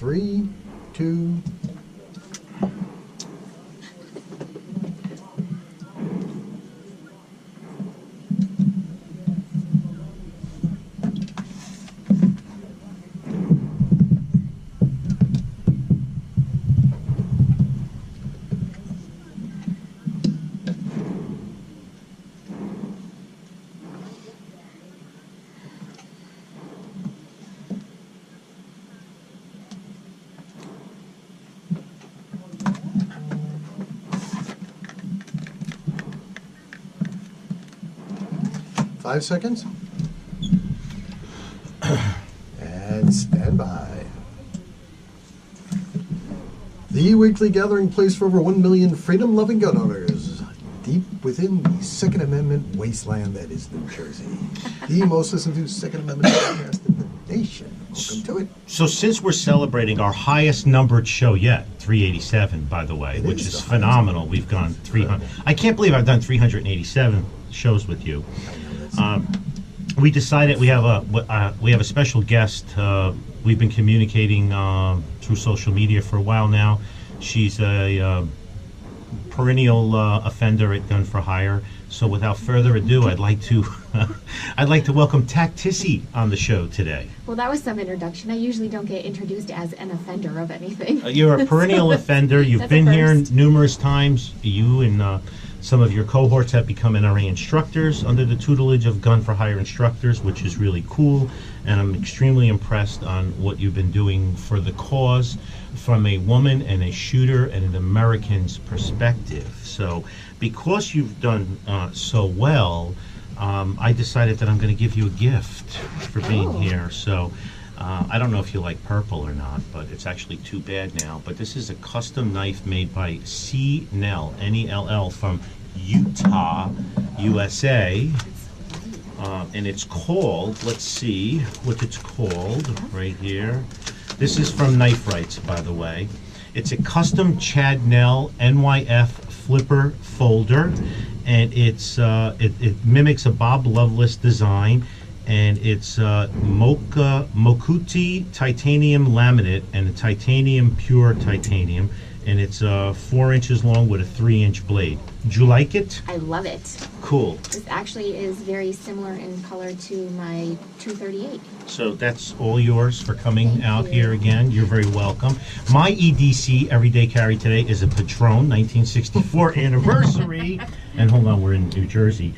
3, 2. Five seconds. And stand by. The weekly gathering place for over 1 million freedom-loving gun owners, deep within the Second Amendment wasteland that is New Jersey. The most listened to Second Amendment podcast in the nation. Welcome to it. So since we're celebrating our highest numbered show yet, 387, by the way, which is phenomenal. We've gone 300. I can't believe I've done 387 shows with you. We decided we have a special guest. We've been communicating through social media for a while now. She's a perennial offender at Gun for Hire. So without further ado, I'd like to welcome TacTissy on the show today. Well, that was some introduction. I usually don't get introduced as an offender of anything. You're a perennial offender. You've been here numerous times. You and some of your cohorts have become NRA instructors under the tutelage of Gun for Hire instructors, which is really cool. And I'm extremely impressed on what you've been doing for the cause from a woman and a shooter and an American's perspective. So because you've done so well, I decided that I'm going to give you a gift for being here. So I don't know if you like purple or not, but it's actually too bad now. But this is a custom knife made by C. Nell, N-E-L-L, from Utah, USA. And it's called, let's see what it's called right here. This is from Knife Rights, by the way. It's a custom Chad Nell NYF flipper folder, and it's it mimics a Bob Loveless design. And it's Mokuti titanium laminate and a titanium pure titanium, and it's 4 inches long with a 3-inch blade. Do you like it? I love it. Cool. This actually is very similar in color to my 238. So that's all yours for coming out here again. You're very welcome. My EDC everyday carry today is a Patron 1964 anniversary. And hold on, we're in New Jersey.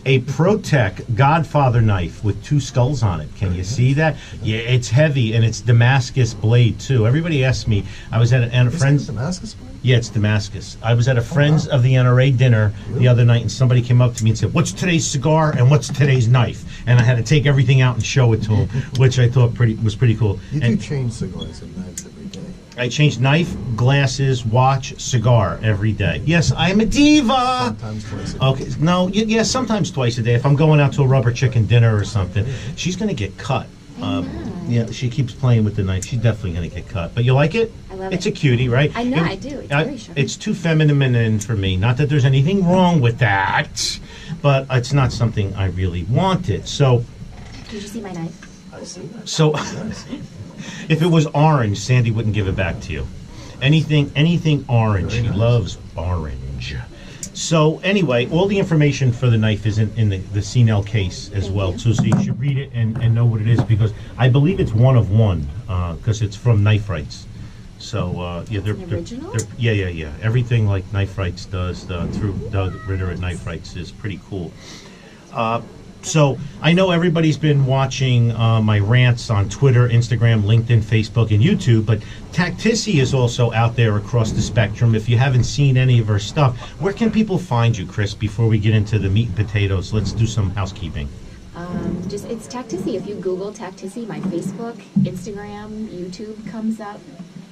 A ProTech Godfather knife with 2 skulls on it. Can you see that? Yeah, it's heavy, and it's Damascus blade too. Everybody asks me. I was at a friend's. Damascus blade? Yeah, it's Damascus. I was at a friend's of the NRA dinner the other night, and somebody came up to me and said, "What's today's cigar and what's today's knife?" And I had to take everything out and show it to him, which I thought was pretty cool. You do change cigars and knives every day. I change knife, glasses, watch, cigar every day. Yes, I'm a diva. Sometimes twice a day. Okay, no, yeah, sometimes twice a day. If I'm going out to a rubber chicken dinner or something, she's going to get cut. Yeah, she keeps playing with the knife. She's definitely going to get cut. But you like it? I love It's it. a cutie, right? I know, I do. It's very sharp. It's too feminine for me. Not that there's anything wrong with that, but it's not something I really wanted. So, Did you see my knife? I see that. so if it was orange, Sandy wouldn't give it back to you. Anything orange. Very She nice. loves orange. So anyway, all the information for the knife is in the CNL case as Thank well, you. too, so you should read it and know what it is, because I believe it's one of one, because it's from Knife Rights. So yeah, they're an original? yeah. Everything like Knife Rights does through Doug Ritter at Knife Rights is pretty cool. So I know everybody's been watching my rants on Twitter, Instagram, LinkedIn, Facebook, and YouTube, but TacTissy is also out there across the spectrum. If you haven't seen any of her stuff, where can people find you, Chris, before we get into the meat and potatoes? Let's do some housekeeping. It's TacTissy. If you Google TacTissy, my Facebook, Instagram, YouTube comes up.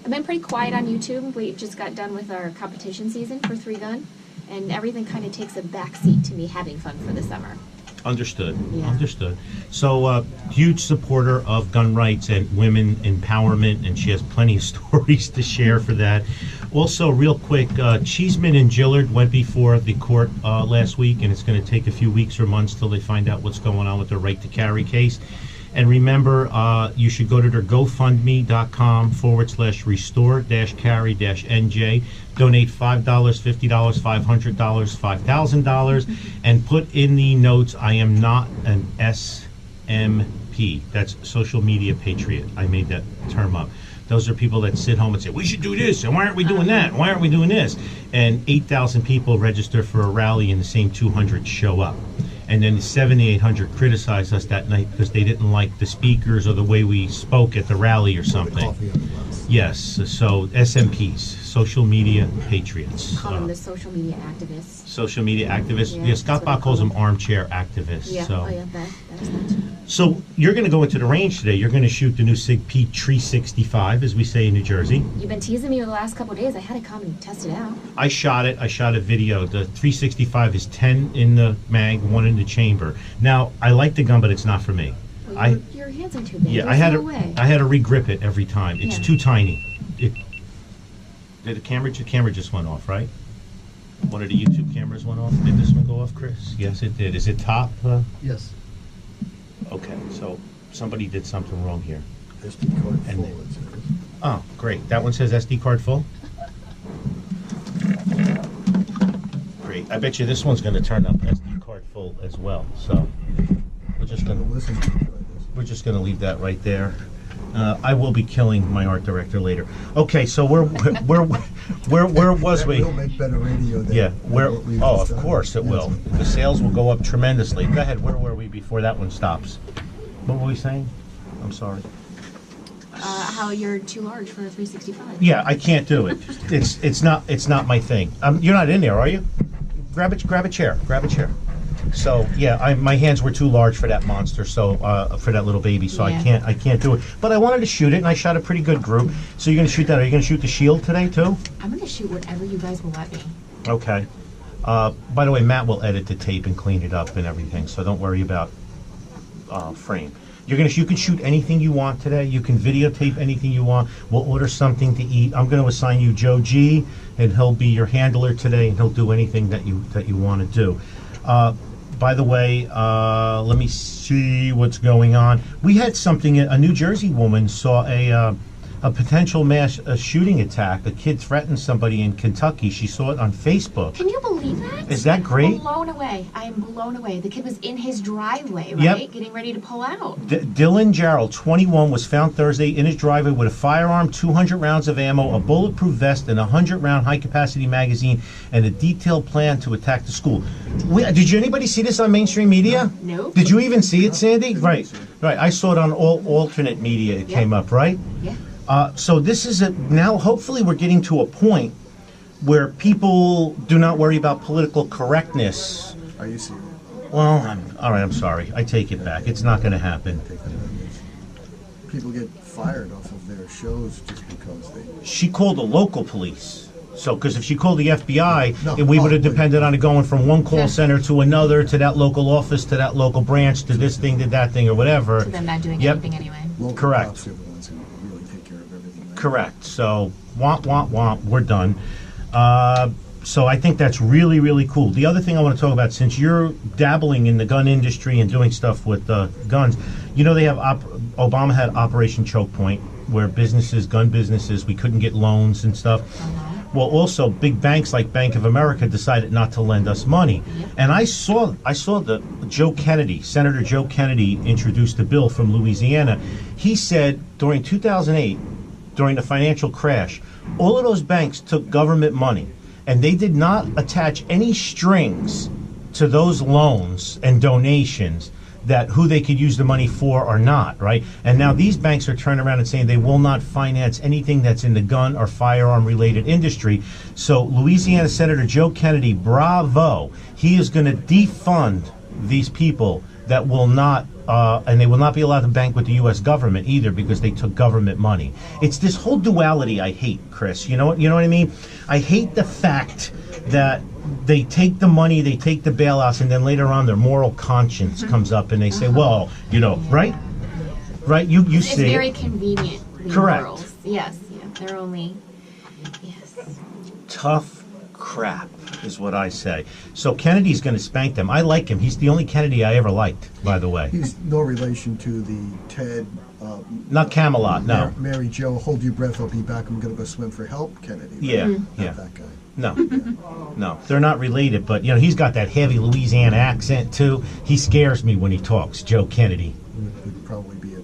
I've been pretty quiet on YouTube. We just got done with our competition season for 3-Gun, and everything kind of takes a backseat to me having fun for the summer. Understood. Yeah. Understood. So, huge supporter of gun rights and women empowerment, and she has plenty of stories to share for that. Also, real quick, Cheeseman and Gillard went before the court last week, and it's going to take a few weeks or months till they find out what's going on with their right to carry case. And remember, you should go to their GoFundMe.com/restore-carry-NJ. Donate $5, $50, $500, $5,000, and put in the notes, I am not an SMP. That's social media patriot. I made that term up. Those are people that sit home and say, we should do this, and why aren't we doing that? Why aren't we doing this? And 8,000 people register for a rally, and the same 200 show up. And then 7,800 criticized us that night because they didn't like the speakers or the way we spoke at the rally or something. Yes, so SMPs, social media patriots. Call them the social media activists. Social media activists. Yeah, Yeah, Scott that's what Bach I calls call them armchair activists. Yeah, So. oh yeah, that's that too. So you're going to go into the range today. You're going to shoot the new Sig P 365, as we say in New Jersey. You've been teasing me the last couple of days. I had to come and test it out. I shot it. I shot a video. The 365 is 10 in the mag, 1 in the chamber. Now, I like the gun, but it's not for me. Well, your hands are too big. Yeah, There's I had no to way. I had to regrip it every time. It's Yeah. too tiny. Did the camera just went off, right? One of the YouTube cameras went off. Did this one go off, Chris? Yes, it did. Is it top? Yes. Okay, so somebody did something wrong here. SD card And full, then- it says. Oh, great. That one says SD card full? Great. I bet you this one's going to turn up SD card full as well. So we're just going to Listen to it. we're just going to leave that right there. I will be killing my art director later. Okay, so where was we? That will make better radio than Yeah, where? what we've Oh, just of done. course it Yes. will. The sales will go up tremendously. Go ahead. Where were we before that one stops? What were we saying? I'm sorry. How you're too large for a 365. Yeah, I can't do it. It's not my thing. You're not in there, are you? Grab a chair. Grab a chair. So yeah, my hands were too large for that monster. So for that little baby. So Yeah. I can't do it. But I wanted to shoot it, and I shot a pretty good group. So you're gonna shoot that? Are you gonna shoot the shield today too? I'm going to shoot whatever you guys will let me. Okay. By the way, Matt will edit the tape and clean it up and everything. So don't worry about frame. You can shoot anything you want today. You can videotape anything you want. We'll order something to eat. I'm going to assign you Joe G, and he'll be your handler today, and he'll do anything that you want to do. By the way, let me see what's going on. We had something. A New Jersey woman saw a potential mass shooting attack. A kid threatened somebody in Kentucky. She saw it on Facebook. Can you believe that? Is that great? Blown away. I am blown away. The kid was in his driveway, right? Yep. Getting ready to pull out. Dylan Jarrell, 21, was found Thursday in his driveway with a firearm, 200 rounds of ammo, a bulletproof vest, and a 100-round high-capacity magazine, and a detailed plan to attack the school. Did anybody see this on mainstream media? Nope. Did you even see it, Sandy? Right. I saw it on all alternate media. It came up, right? Yeah. So this is now. Hopefully, we're getting to a point where people do not worry about political correctness. Are you serious? Well, all right. I'm sorry. I take it back. It's not going to happen. People get fired off of their shows just because they. She called the local police. So, because if she called the FBI, No, we would have wait. depended on it going from one call center to another, to that local office, to that local branch, to this thing, to that thing, or whatever. To them not doing Yep. anything anyway. Local Correct. cops are the ones who really take care of everything. Right? Correct. So, womp, we're done. So I think that's really, really cool. The other thing I want to talk about, since you're dabbling in the gun industry and doing stuff with guns, they have Obama had Operation Choke Point, where gun businesses, we couldn't get loans and stuff. Well, also big banks like Bank of America decided not to lend us money. And I saw the Senator Joe Kennedy introduced a bill from Louisiana. He said during 2008, during the financial crash, all of those banks took government money, and they did not attach any strings to those loans and donations that who they could use the money for or not, right? And now these banks are turning around and saying they will not finance anything that's in the gun or firearm related industry. So Louisiana Senator Joe Kennedy, bravo, he is going to defund these people that will not and they will not be allowed to bank with the U.S. government either, because they took government money. It's this whole duality I hate, Chris. You know what I mean? I hate the fact that they take the money, they take the bailouts, and then later on their moral conscience comes up and they say, well, right? Right? You It's see very it. convenient. Correct. Morals. Yes. Yeah. They're only. Yes. Tough crap, is what I say. So Kennedy's going to spank them. I like him. He's the only Kennedy I ever liked, by the way. He's no relation to the Ted. Not Camelot, no. Mary Jo, hold your breath, I'll be back. I'm going to go swim for help, Kennedy. Right? Yeah, Not yeah. that guy. No, no, they're not related. But you know, he's got that heavy Louisiana accent too. He scares me when he talks. Joe Kennedy. Would probably be a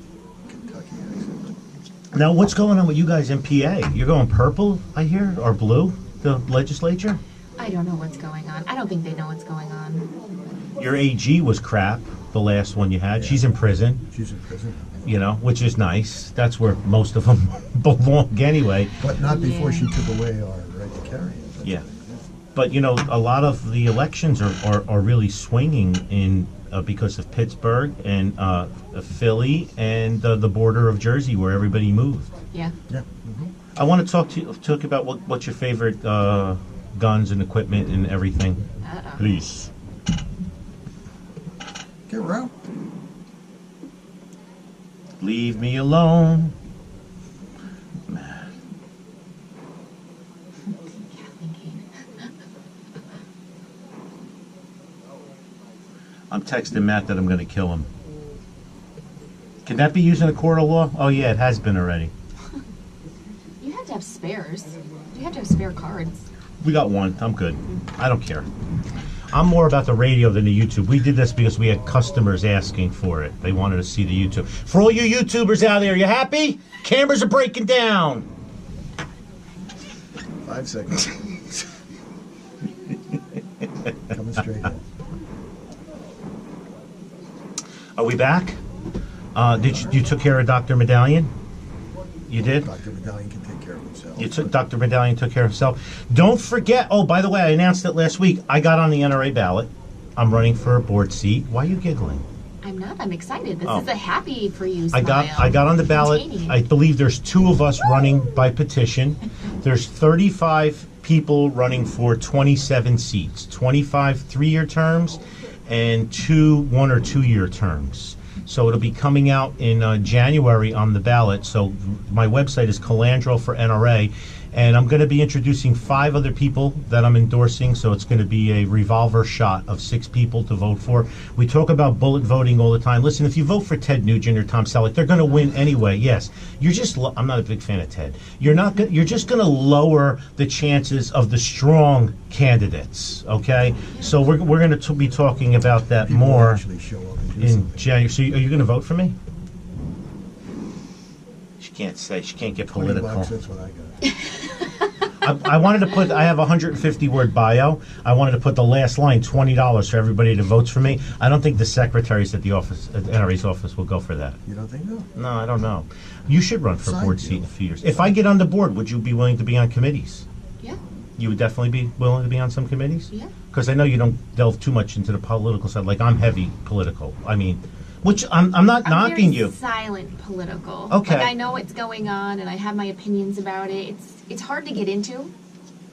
Kentucky accent. Now, what's going on with you guys in PA? You're going purple, I hear, or blue? The legislature? I don't know what's going on. I don't think they know what's going on. Your AG was crap. The last one you had. Yeah. She's in prison. She's in prison. You know, which is nice. That's where most of them belong anyway. But not before Yeah. she took away our right to carry it. That's Yeah. what it is. But you know, a lot of the elections are really swinging in because of Pittsburgh and Philly and the border of Jersey, where everybody moved. Yeah. Yeah. I want to talk about what's your favorite guns and equipment and everything. Uh-oh. Please. Get around. Leave me alone. Kathleen Kane. I'm texting Matt that I'm going to kill him. Can that be used in a court of law? Oh yeah, it has been already. You have to have spares. You have to have spare cards. We got one. I'm good. I don't care. I'm more about the radio than the YouTube. We did this because we had customers asking for it. They wanted to see the YouTube. For all you YouTubers out there, you happy? Cameras are breaking down. 5 seconds. Coming straight in. Are we back? You took care of Dr. Medallion? You did? Dr. Medallion can take care of himself. Dr. Medallion took care of himself. Don't forget, oh, by the way, I announced it last week. I got on the NRA ballot. I'm running for a board seat. Why are you giggling? I'm not. I'm excited. This Oh. is a happy for you I smile. got on the ballot. Containing. I believe there's 2 of us running by petition. There's 35 people running for 27 seats. 25 3-year terms and 2 1 or 2 year terms. So it'll be coming out in January on the ballot. So my website is Calandro for NRA. And I'm going to be introducing 5 other people that I'm endorsing. So it's going to be a revolver shot of 6 people to vote for. We talk about bullet voting all the time. Listen, if you vote for Ted Nugent or Tom Selleck, they're going to win anyway. Yes, you're just. I'm not a big fan of Ted. You're not. You're just going to lower the chances of the strong candidates. Okay. So we're going to be talking about that People more actually show up and do in something. January. So are you going to vote for me? She can't say. She can't get $20, political. that's what I got. I wanted to put. I have a 150-word bio. I wanted to put the last line, $20 for everybody that votes for me. I don't think the secretaries at the office, at NRA's office, will go for that. You don't think so? No, I don't know. You should run for Side board deal. seat in a few years. If I get on the board, would you be willing to be on committees? Yeah. You would definitely be willing to be on some committees? Yeah. Because I know you don't delve too much into the political side. Like, I'm heavy political. I mean, which I'm not knocking I'm very you. silent political. Okay. Like I know what's going on and I have my opinions about it. It's hard to get into,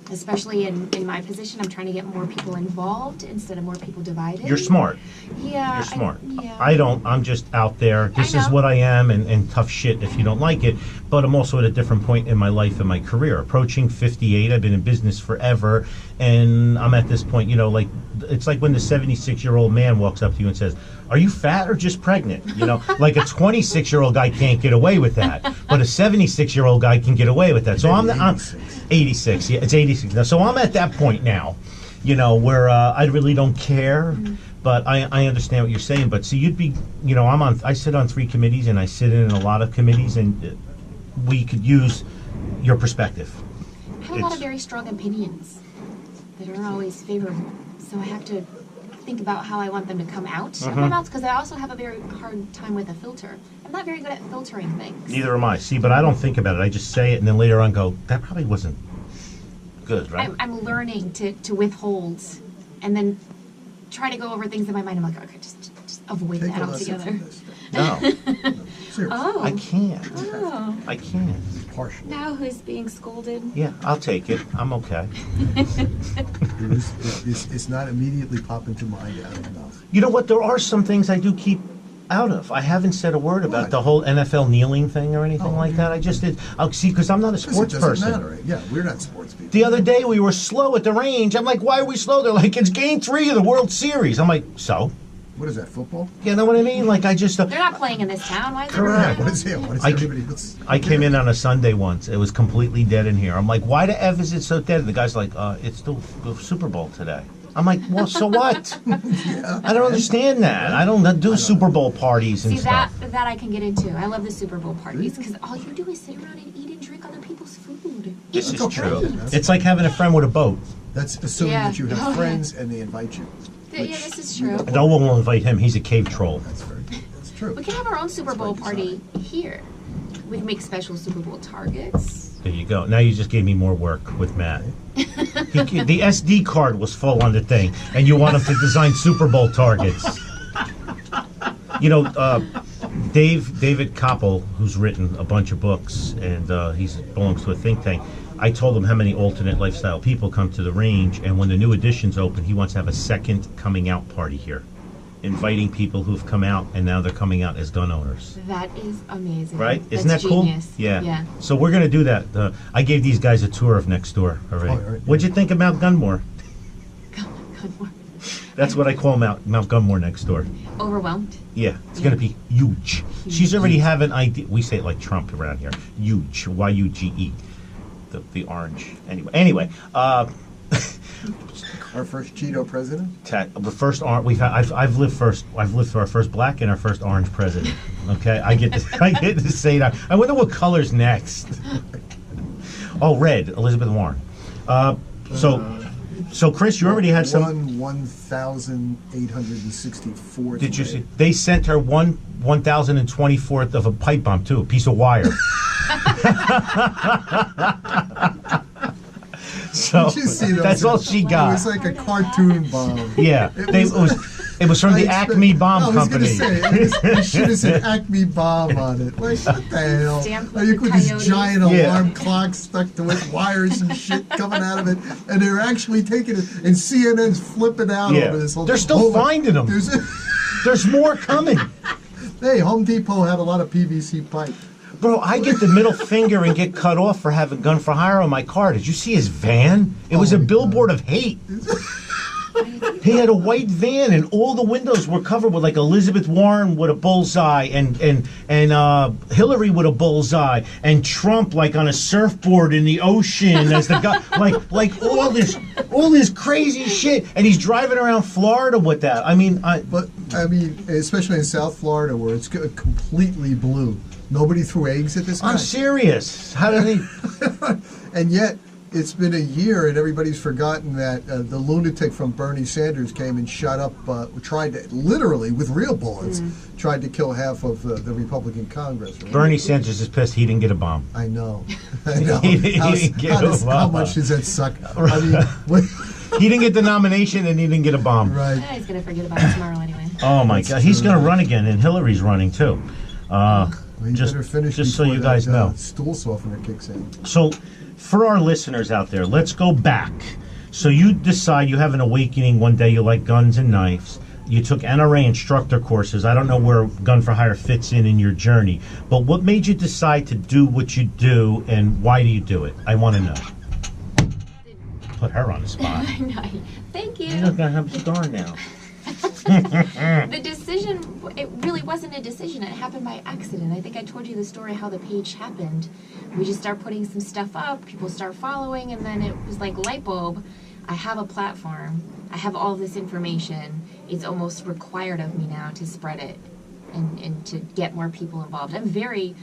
especially in my position. I'm trying to get more people involved instead of more people divided. You're smart. Yeah. You're smart. Yeah. I don't. I'm just out there. This is know. what I am, and tough shit if you don't like it. But I'm also at a different point in my life and my career. Approaching 58. I've been in business forever, and I'm at this point, you know, like, it's like when the 76-year-old man walks up to you and says, "Are you fat or just pregnant?" You know, like a 26-year-old guy can't get away with that, but a 76-year-old guy can get away with that. So I'm 86. Yeah, it's 86 now. So I'm at that point now, you know, where I really don't care. But I understand what you're saying. But see, you'd be, you know, I sit on 3 committees, and I sit in a lot of committees, and we could use your perspective. I have a lot of very strong opinions that aren't always favorable. So I have to think about how I want them to come out of my mouth, because I also have a very hard time with a filter. I'm not very good at filtering things. Neither am I. See, but I don't think about it. I just say it, and then later on go, that probably wasn't good, right? I'm learning to withhold and then try to go over things in my mind. I'm like, okay, just avoid Take that a lesson altogether. from this. No, Seriously. Oh. I can't. Oh. I can't. Partially. Now who's being scolded? Yeah, I'll take it. I'm okay. It's not immediately popping to mind out of the mouth. You know what? There are some things I do keep out of. I haven't said a word about What? the whole NFL kneeling thing or anything like that. I just did. See, because I'm not a sports It doesn't person. matter. Yeah, we're not sports people. The other day we were slow at the range. I'm like, why are we slow? They're like, it's game 3 of the World Series. I'm like, so? What is that, football? You know what I mean? Like, I just... They're not playing in this town. Why is Correct. What is it? What is I- everybody else? I came in on a Sunday once. It was completely dead in here. I'm like, why the F is it so dead? The guy's like, it's the Super Bowl today. I'm like, well, so what? I don't understand that. I don't do Super Bowl parties and See, stuff. that I can get into. I love the Super Bowl parties because all you do is sit around and eat and drink other people's food. This is Okay. true. That's- It's like having a friend with a boat. That's assuming Yeah. that you Oh, have yeah. friends and they invite you. Yeah, this is true. No one will invite him. He's a cave troll. That's true. We can have our own Super Bowl party here. We can make special Super Bowl targets. There you go. Now you just gave me more work with Matt. The SD card was full on the thing, and you want him to design Super Bowl targets. You know, David Koppel, who's written a bunch of books, and he belongs to a think tank. I told him how many alternate lifestyle people come to the range, and when the new editions open, he wants to have a second coming out party here, inviting people who've come out, and now they're coming out as gun owners. That is amazing. Right? Isn't That's that cool? genius. Yeah. Yeah. So we're going to do that. I gave these guys a tour of next door already. Oh, all right. What'd you think of Mount Gunmore? God, That's what I call Mount Gunmore next door. overwhelmed. Yeah, it's going to be huge. She's already have an idea. We say it like Trump around here. Huge. Y-U-G-E. The orange. Anyway. Our first Cheeto president? The first orange I've lived first. I've lived through our first black and our first orange president. Okay, I get to say that. I wonder what color's next. Oh, red. Elizabeth Warren. So Chris, you already had some. 1,864. Did you see? They sent her 1,024th of a pipe bomb too, a piece of wire. So Did you see those? that's all she It got. was like a cartoon bomb. Yeah, it was from the Acme Bomb Company. It should have said Acme Bomb on it. Like, what the hell? Stamped Like, with with the this coyotes. giant Yeah. alarm clock stuck to it, wires and shit coming out of it, and they're actually taking it, and CNN's flipping out Yeah. over this whole They're still whole- finding them. There's more coming. Hey, Home Depot had a lot of PVC pipe. Bro, I get the middle finger and get cut off for having Gun for Hire on my car. Did you see his van? It was a billboard of hate. He had a white van and all the windows were covered with like Elizabeth Warren with a bullseye and Hillary with a bullseye and Trump like on a surfboard in the ocean as the guy like all this crazy shit, and he's driving around Florida with that. I mean, especially in South Florida where it's completely blue. Nobody threw eggs at this guy. I'm serious. How did he? And yet, it's been a year and everybody's forgotten that the lunatic from Bernie Sanders came and shot up, tried to, literally with real bullets, tried to kill half of the Republican Congress. Right? Bernie Sanders is pissed he didn't get a bomb. I know. I know. He didn't get a How bomb. much does that suck? I mean, what, He didn't get the nomination and he didn't get a bomb. right. He's gonna forget about it tomorrow anyway. Oh my God, he's going to run again, and Hillary's running too. Well, you Just- better finish just so before you guys that, know. stool softener kicks in. So, for our listeners out there, let's go back. So you decide you have an awakening one day. You like guns and knives. You took NRA instructor courses. I don't know where Gun for Hire fits in your journey, but what made you decide to do what you do, and why do you do it? I want to know. Put her on the spot. Thank You're you. not gonna have a cigar now. The decision, it really wasn't a decision. It happened by accident. I think I told you the story how the page happened. We just start putting some stuff up, people start following, and then it was like light bulb. I have a platform. I have all this information. It's almost required of me now to spread it and to get more people involved. I'm very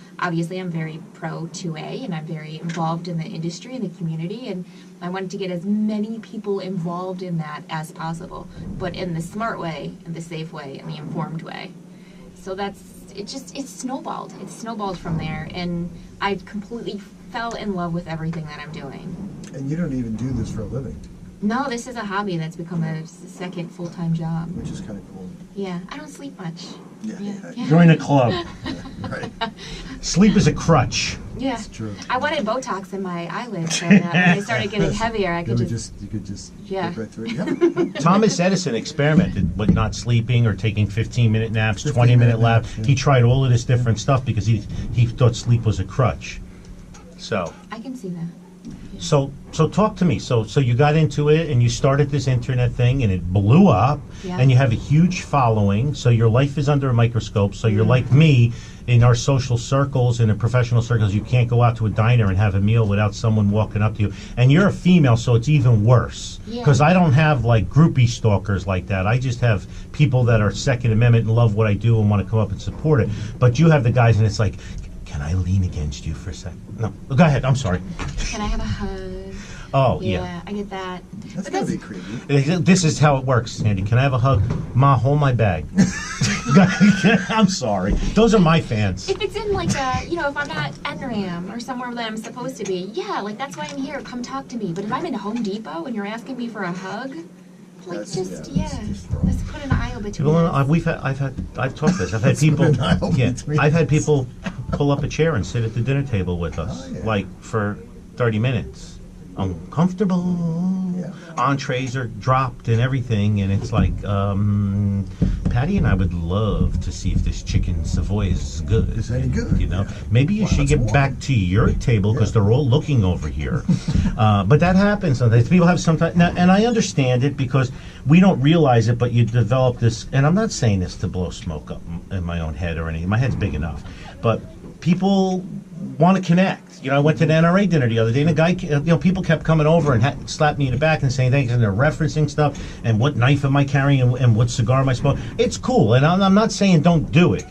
pro 2A, and I'm very involved in the industry and the community, and I wanted to get as many people involved in that as possible, but in the smart way, in the safe way, in the informed way. So it's snowballed. It's snowballed from there, and I completely fell in love with everything that I'm doing. And you don't even do this for a living, No, this is a hobby that's become a second full-time job. which is kind of cool. Yeah, I don't sleep much. Yeah. Join a club. Right. Sleep is a crutch. Yeah. It's true. I wanted Botox in my eyelids so that when they started getting heavier, I could You just. could just Yeah. look right through it. Yeah. Thomas Edison experimented with not sleeping or taking 15-minute naps, 15-minute 20-minute naps. naps, yeah. He tried all of this different stuff because he thought sleep was a crutch. So. I can see that. So talk to me. So you got into it and you started this internet thing and it blew up, Yeah. and you have a huge following. So your life is under a microscope. So you're like me in our social circles and in professional circles. You can't go out to a diner and have a meal without someone walking up to you. And you're a female, so it's even worse. Yeah. Because I don't have like groupie stalkers like that. I just have people that are Second Amendment and love what I do and want to come up and support it. But you have the guys, and it's like, can I lean against you for a second? No, go ahead. I'm sorry. Can I have a hug? Oh, Yeah, yeah. I get that. That's But gotta that's, be creepy. This is how it works, Sandy. Can I have a hug? Ma, hold my bag. I'm sorry. Those are my fans. if it's in like a, if I'm not NRAM or somewhere that I'm supposed to be, yeah, like that's why I'm here. Come talk to me. But if I'm in Home Depot and you're asking me for a hug, like That's- just yeah, that's just wrong. let's put an aisle between Well, us. I've talked this. I've had people, put an aisle yeah, between I've had us. people pull up a chair and sit at the dinner table with us, Oh, yeah. like for 30 minutes. Uncomfortable. Yeah. Entrees are dropped and everything, and it's like, Patty and I would love to see if this chicken Savoy is good. Is any good? You know, Yeah. maybe you Well, should that's get warm. back to your table because Yeah. they're all looking over here. But that happens sometimes. People have sometimes, now, and I understand it because we don't realize it, but you develop this, and I'm not saying this to blow smoke up in my own head or anything. My head's big enough. But people want to connect. You know, I went to the NRA dinner the other day, and a guy, people kept coming over and slapped me in the back and saying thanks, and they're referencing stuff, and what knife am I carrying, and what cigar am I smoking. It's cool, and I'm not saying don't do it.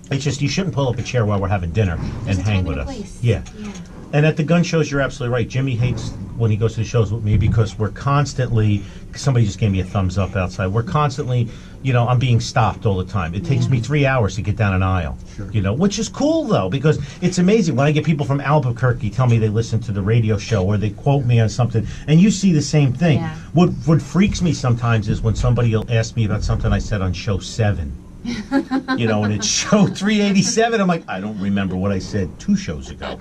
It's just you shouldn't pull up a chair while we're having dinner There's and a hang time with and a us. place. Yeah. Yeah. And at the gun shows, you're absolutely right. Jimmy hates when he goes to the shows with me because we're constantly, somebody just gave me a thumbs up outside. We're constantly, I'm being stopped all the time. It takes me 3 hours to get down an aisle, Sure. Which is cool though, because it's amazing when I get people from Albuquerque tell me they listen to the radio show or they quote me on something, and you see the same thing. Yeah. What freaks me sometimes is when somebody will ask me about something I said on show 7. And it's show 387. I'm like, I don't remember what I said 2 shows ago.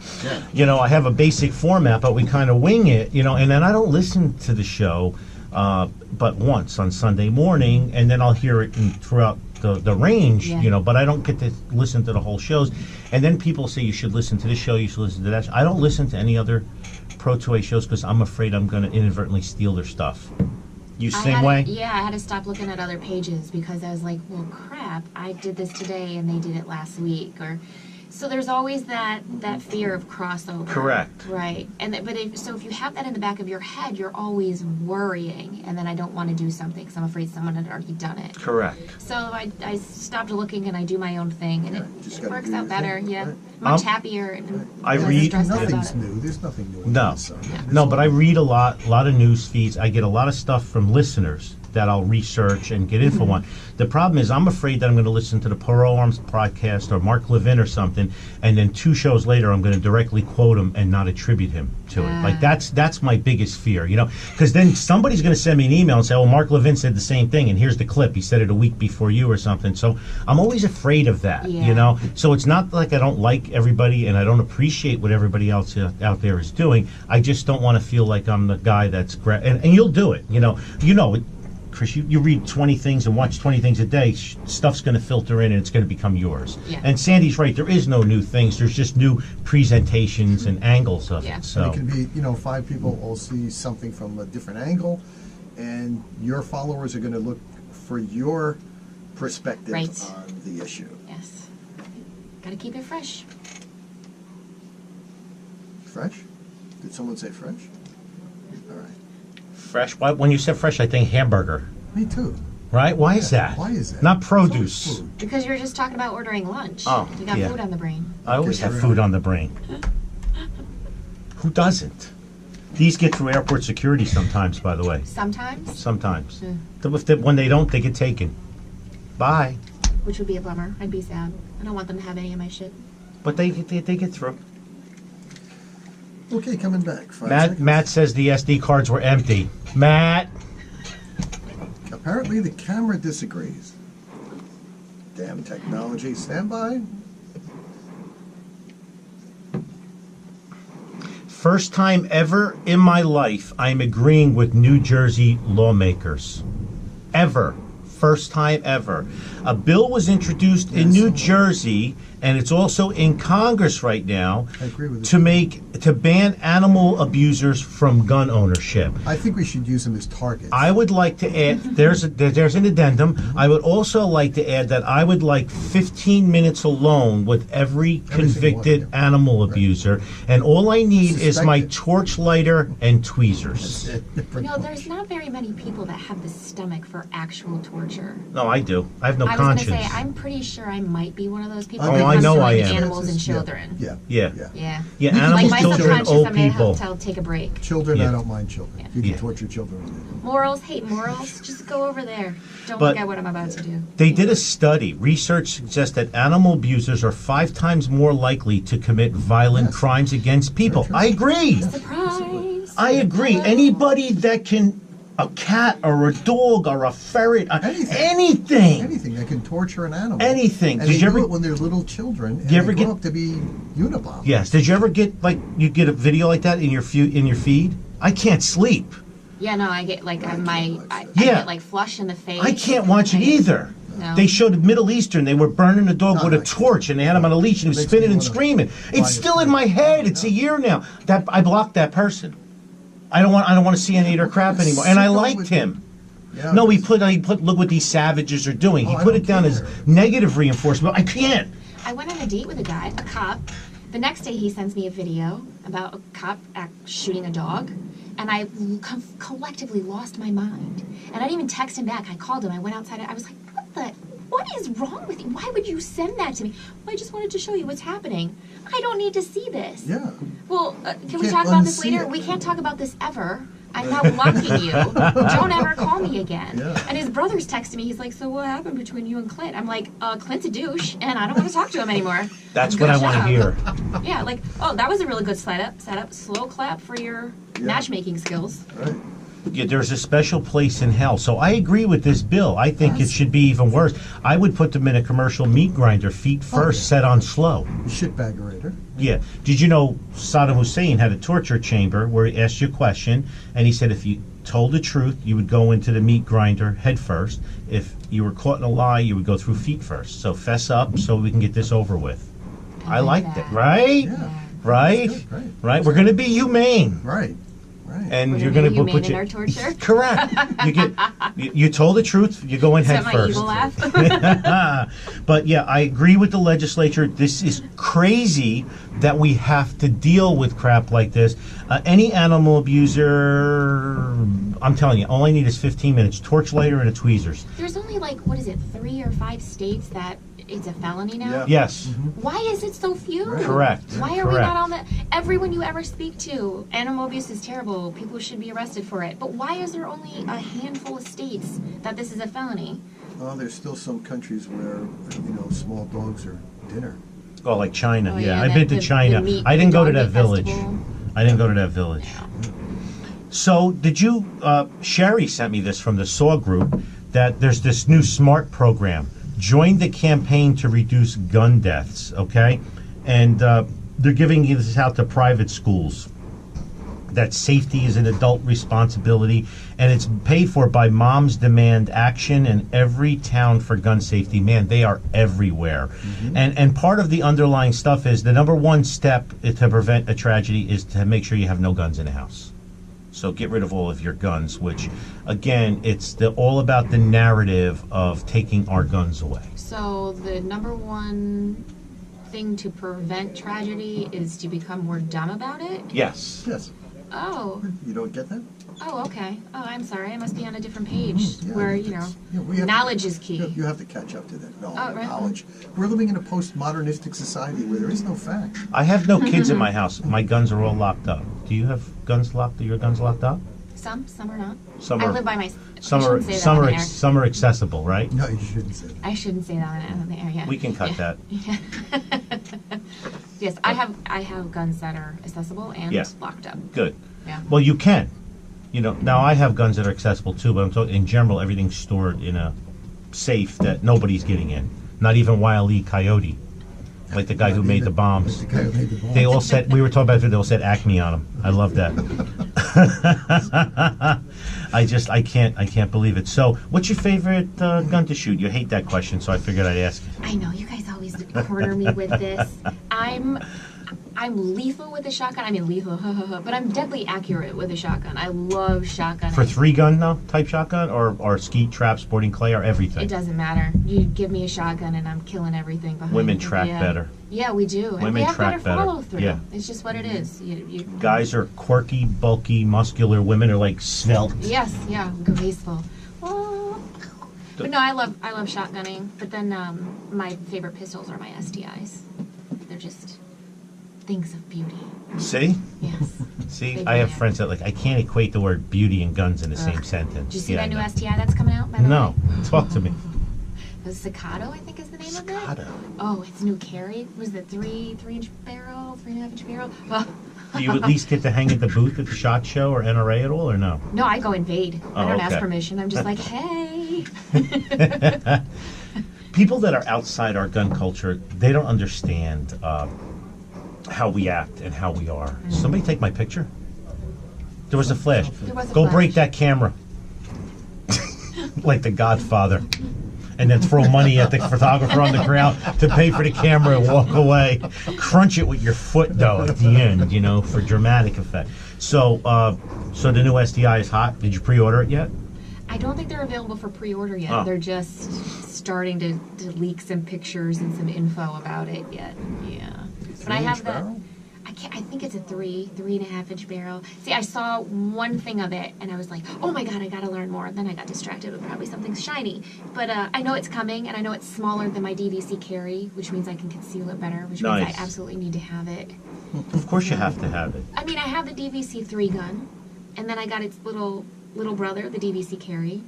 Yeah. I have a basic format, but we kind of wing it, and then I don't listen to the show but once on Sunday morning, and then I'll hear it throughout the range, Yeah. but I don't get to listen to the whole shows. And then people say you should listen to this show, you should listen to that show. I don't listen to any other Pro 2A shows because I'm afraid I'm going to inadvertently steal their stuff. You same way? Yeah, I had to stop looking at other pages because I was like, well, crap, I did this today and they did it last week. So there's always that fear of crossover. Correct. Right. But if you have that in the back of your head, you're always worrying, and then I don't want to do something because I'm afraid someone had already done it. Correct. So I stopped looking and I do my own thing, and Yeah, just it gotta works do out your better. thing, Yeah, right. much happier and I less read- stressed out about Nothing's it. new. There's nothing new. No. Under the sun. It's No, all- but I read a lot of news feeds. I get a lot of stuff from listeners that I'll research and get info on. The problem is I'm afraid that I'm going to listen to the Pearl Arms podcast or Mark Levin or something, and then 2 shows later I'm going to directly quote him and not attribute him to it. Like that's my biggest fear, because then somebody's going to send me an email and say, "Oh, Mark Levin said the same thing, and here's the clip. He said it a week before you or something." So I'm always afraid of that, Yeah. So it's not like I don't like everybody and I don't appreciate what everybody else out there is doing. I just don't want to feel like I'm the guy that's and you'll do it, Chris, you read 20 things and watch 20 things a day, stuff's going to filter in and it's going to become yours. Yeah. And Sandy's right, there is no new things, there's just new presentations and angles of Yeah. it. And So it can be, 5 people all see something from a different angle, and your followers are going to look for your perspective Right. on the issue. Yes. Got to keep it fresh. Fresh? Did someone say fresh? All right. fresh, when you said fresh, I think hamburger, Me too. right? Why is that? Why is that? Not It's always produce. food. Because you're just talking about ordering lunch. Oh, You got yeah. food on the brain. I always Okay, have right. food on the brain. Who doesn't? These get through airport security sometimes, by the way. Sometimes, Sometimes. Hmm. When they don't, they get taken. Bye. which would be a bummer. I'd be sad. I don't want them to have any of my shit. But they get through. Okay, coming back. 5 seconds. Matt says the SD cards were empty. Matt! Apparently the camera disagrees. Damn technology. Stand by. First time ever in my life I'm agreeing with New Jersey lawmakers. Ever. First time ever. A bill was introduced in New Jersey, and it's also in Congress right now, I agree with you. to ban animal abusers from gun ownership. I think we should use them as targets. I would like to add, there's an addendum. I would also like to add that I would like 15 minutes alone with every convicted animal abuser, and all I need is my Suspected. torch lighter and tweezers. There's not very many people that have the stomach for actual torture. No, I do. I have no I was going to conscience. say, I'm pretty sure I might be one of those people. Oh, when it I comes know to, I like, am. animals and children. Yeah. Yeah. Yeah. Yeah, We can animals, Like my children, subconscious, old I'm going to people. have to take a break. Children, Yeah. I don't mind children. Yeah. You can Yeah. torture children with it. Morals, hate morals. Just go over there. Don't But- look at what I'm about to do. They did a study. Research suggests that animal abusers are 5 times more likely to commit violent Yes. crimes against people. Very true. I agree. Surprise! I agree. Hello. Anybody that can, a cat or a dog or a ferret, anything. Anything that can torture an animal. Anything. And Did they you do ever- it when they're little children. And you ever they grow get- up to be Unabomb. Yes. Did you ever get you get a video like that in your feed? I can't sleep. Yeah, no, I get like I Yeah. get like flush in the face. I can't watch it either. No. They showed the Middle Eastern. They were burning the dog No, with a no. torch, and they had him on a leash, and he was Makes spinning me and wanna screaming. buy It's a still in thing. my head. It's a year now. That I blocked that person. I don't want to see any of their crap anymore. And I Sicko liked with him. Yeah, No, he because- put look what these savages are doing. He Oh, I put don't it down as care. negative reinforcement. I can't. I went on a date with a guy, a cop. The next day, he sends me a video about a cop shooting a dog, and I collectively lost my mind. And I didn't even text him back. I called him. I went outside. I was like, what is wrong with you? Why would you send that to me? Well, I just wanted to show you what's happening. I don't need to see this. Yeah. Well, can we can't talk about this unsee later? it. We can't talk about this ever. I'm now blocking you. Don't ever call me again. Yeah. And his brother's texting me. He's like, so what happened between you and Clint? I'm like, Clint's a douche, and I don't want to talk to him anymore. That's Good what I want to job. hear. Yeah, like, oh, that was a really good setup. Slow clap for your matchmaking skills. Right. Yeah, there's a special place in hell. So I agree with this bill. I think it should be even worse. I would put them in a commercial meat grinder, feet first, set on slow. Shitbaggerator. Yeah. Did you know Saddam Hussein had a torture chamber where he asked you a question, and he said if you told the truth, you would go into the meat grinder head first. If you were caught in a lie, you would go through feet first. So fess up so we can get this over with. I like that. Right? Yeah. Right? That's good, right. Right? We're going to be humane. Right. Right. And We're you're gonna going be to humane in our torture? Correct. You told the truth. You go in Is head that my first. evil laugh? But yeah, I agree with the legislature. This is crazy that we have to deal with crap like this. Any animal abuser, I'm telling you, all I need is 15 minutes, torch lighter and a tweezers. There's only like, what is it, 3 or 5 states that it's a felony now? Yeah. Yes, Why is it so few? Right. correct. Why are we correct. not on the... Everyone you ever speak to, animal abuse is terrible. People should be arrested for it. But why is there only a handful of states that this is a felony? Well, there's still some countries where, small dogs are dinner. Oh, like China. Oh, yeah, yeah, I've been to China. meat- I didn't go to dog that meat village. festival. I didn't go to that village. So, did you, Sherry sent me this from the SAW group, that there's this new SMART program. Join the campaign to reduce gun deaths, okay? And they're giving this out to private schools. That safety is an adult responsibility, and it's paid for by Moms Demand Action and every town for gun safety. Man, they are everywhere. And part of the underlying stuff is the number one step to prevent a tragedy is to make sure you have no guns in the house. So get rid of all of your guns, which, again, it's all about the narrative of taking our guns away. So the number one thing to prevent tragedy is to become more dumb about it? Yes. Yes. Oh. You don't get that? Oh, okay. Oh, I'm sorry. I must be on a different page Yeah, where, it's- we have knowledge to- is key. You have to catch up to that. No, Oh, right. knowledge. We're living in a postmodernistic society where there is no fact. I have no kids in my house. My guns are all locked up. Do you have guns locked? Are your guns locked up? Some are not. Some I are. live by myself. Some are. Some are accessible, right? No, you shouldn't say that. I shouldn't say that on the air yet. We can cut that. Yes, I have guns that are accessible and Yeah. locked up. Good. Yeah. Well, you can. Now I have guns that are accessible too, but I'm talking in general. Everything's stored in a safe that nobody's getting in. Not even Wile E. Coyote. like the guy who made the bombs. The guy who made the bombs. They all said, we were talking about it, they all said Acme on them. I love that. I can't believe it. So, what's your favorite gun to shoot? You hate that question, so I figured I'd ask you. I know, you guys always corner me with this. I'm lethal with a shotgun. I mean, lethal, but I'm deadly accurate with a shotgun. I love shotgun. For 3-gun, though, type shotgun? Or skeet, trap, sporting clay, or everything? It doesn't matter. You give me a shotgun and I'm killing everything behind Women me. track better. Yeah, we do. And Women we have track better. follow through. Yeah. It's just what it is. You Guys are quirky, bulky, muscular. Women are like svelte. Yes, yeah, graceful. Oh. But no, I love shotgunning. But then my favorite pistols are my STIs. They're just things of beauty. See? Yes. See, Big I have man. friends that I can't equate the word beauty and guns in the same sentence. Did you see Yeah, that new I know. STI that's coming out? By the No, way? talk to me. The Staccato, I think is the name of Staccato. it. Oh, it's new carry. Was it 3-inch barrel, 3.5-inch barrel? Oh. Do you at least get to hang at the booth at the SHOT Show or NRA at all, or no? No, I go invade. I don't ask okay. permission. I'm just like, hey. People that are outside our gun culture, they don't understand how we act and how we are. Somebody take my picture. There was a flash. There was a Go flash. break that camera. Like the Godfather. And then throw money at the photographer on the ground to pay for the camera and walk away. Crunch it with your foot, though, at the end, for dramatic effect. So, so the new SDI is hot. Did you pre-order it yet? I don't think they're available for pre-order yet. Oh. They're just starting to leak some pictures and some info about it yet. Yeah. But I have that. Barrel? I think it's a 3.5-inch barrel. See, I saw one thing of it, and I was like, oh my god, I gotta learn more. Then I got distracted with probably something shiny. But I know it's coming, and I know it's smaller than my DVC carry, which means I can conceal it better, which means Nice. I absolutely need to have it. Of course you have to have it. I mean, I have the DVC 3 gun, and then I got its little brother, the DVC carry,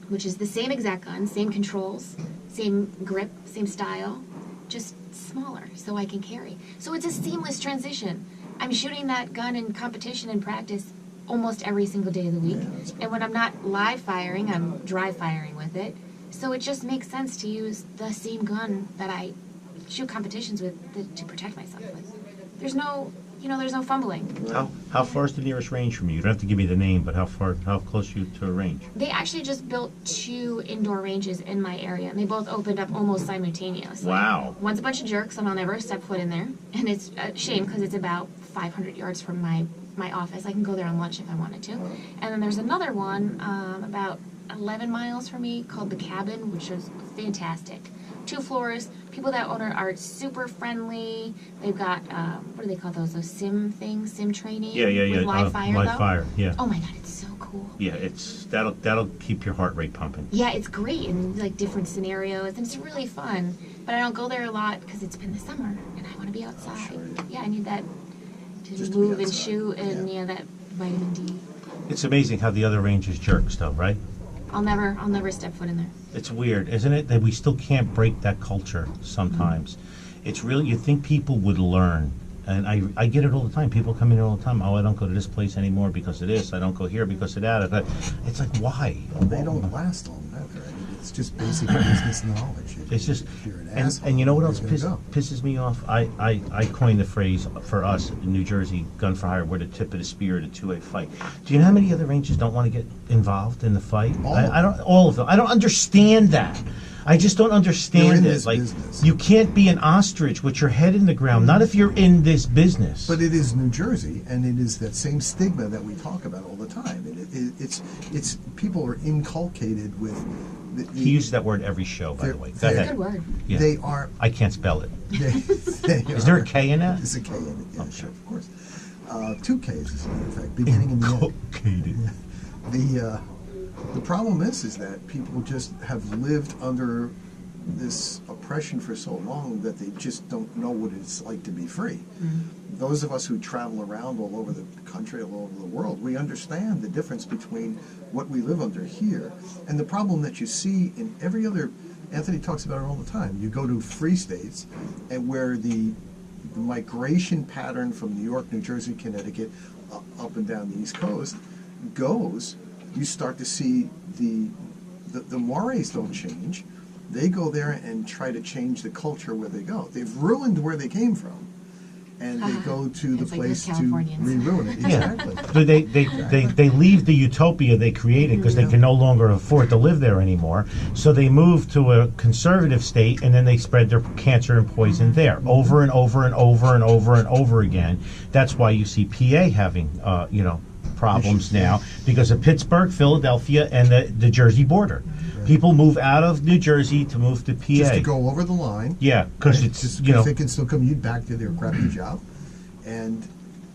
which is the same exact gun, same controls, same grip, same style, just smaller, so I can carry. So it's a seamless transition. I'm shooting that gun in competition and practice almost every single day of the week. And when I'm not live firing, I'm dry firing with it. So it just makes sense to use the same gun that I shoot competitions with to protect myself with. There's no fumbling. How far is the nearest range from you? You don't have to give me the name, but how close are you to a range? They actually just built 2 indoor ranges in my area, and they both opened up almost simultaneously. Wow. One's a bunch of jerks, and I'll never step foot in there. And it's a shame because it's about 500 yards from my office. I can go there on lunch if I wanted to. And then there's another one about 11 miles from me called The Cabin, which is fantastic. 2 floors. People that own it are super friendly. They've got, what do they call those sim things? Sim training? Yeah. With live fire, live though? fire, yeah. Oh my god, it's so cool. Yeah, that'll keep your heart rate pumping. Yeah, it's great in like different scenarios, and it's really fun. But I don't go there a lot because it's been the summer, and I want to be outside. Sure. Yeah, I need that to Just to be move and outside, shoot, and yeah. that vitamin D. It's amazing how the other range is jerks, though, right? I'll never step foot in there. It's weird, isn't it, that we still can't break that culture sometimes. It's really, you think people would learn, and I get it all the time. People come in all the time, oh, I don't go to this place anymore because of this, I don't go here because of that. But it's like, why? Well, they don't last long either. I mean, it's just basic business knowledge. It's just, If you're an and asshole, you know what you're else gonna go. pisses me off? I coined the phrase for us in New Jersey, gun for hire, we're the tip of the spear at a 2-way fight. Do you know how many other ranges don't want to get involved in the fight? All of them. I don't understand that. I just don't You're understand in it. this Like, business. you can't be an ostrich with your head in the ground, not if you're in this business. But it is New Jersey, and it is that same stigma that we talk about all the time. It's people are inculcated with. He uses that word every show, by the way. Go It's a ahead. good word. Yeah. They are. I can't spell it. They Is there are- a K in that? There's a K in it. Yeah, Okay. sure, of course. 2 Ks, as a matter of fact, beginning and the end. Inculcated. The problem is that people just have lived under this oppression for so long that they just don't know what it's like to be free. Those of us who travel around all over the country, all over the world, we understand the difference between what we live under here and the problem that you see in every other. Anthony talks about it all the time. You go to free states, and where the migration pattern from New York, New Jersey, Connecticut, up and down the East Coast goes, you start to see the mores don't change, they go there and try to change the culture where they go. They've ruined where they came from, and they go to the It's like place good to Californians. re-ruin it. Yeah. Exactly. So they leave the utopia they created because they can no longer afford to live there anymore. So they move to a conservative state, and then they spread their cancer and poison there over and over and over and over and over again. That's why you see PA having problems now because of Pittsburgh, Philadelphia, and the Jersey border. People move out of New Jersey to move to PA. Just to go over the line. Yeah, because it's just because they can still commute back to their crappy job, and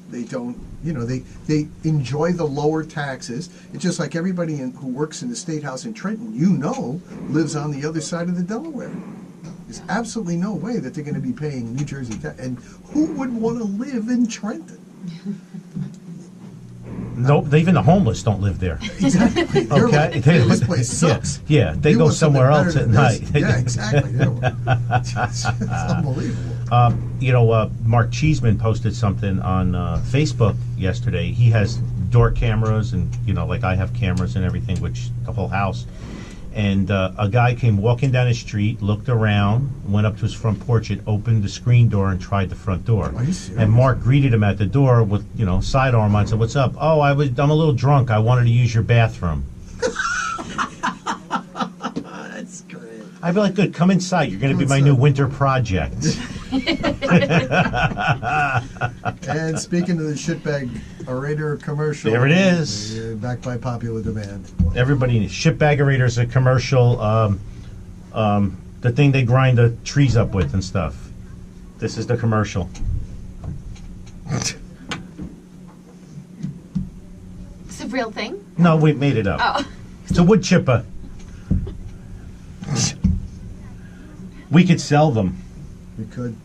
they don't. They enjoy the lower taxes. It's just like everybody who works in the State House in Trenton, lives on the other side of the Delaware. There's absolutely no way that they're going to be paying New Jersey tax. And who would want to live in Trenton? No, even the homeless don't live there. Exactly. They're Okay. like, this place sucks. Yeah, they You go want something somewhere better else at than this. night. Yeah, exactly. It's unbelievable. Mark Cheeseman posted something on Facebook yesterday. He has door cameras and, like I have cameras and everything, which the whole house. And a guy came walking down the street, looked around, went up to his front porch and opened the screen door and tried the front door. Are you serious? And Mark greeted him at the door with, sidearm on and said, "What's up?" "Oh, I'm a little drunk. I wanted to use your bathroom." That's great. I'd be like, "Good, come inside. You're going to be my new winter project." And speaking of the shitbag orator commercial, There it is. Backed by popular demand. Everybody, shitbaggerators is a commercial, the thing they grind the trees up with and stuff. This is the commercial. It's a real thing? No, we made it up. Oh. It's a wood chipper. We could sell them. You could.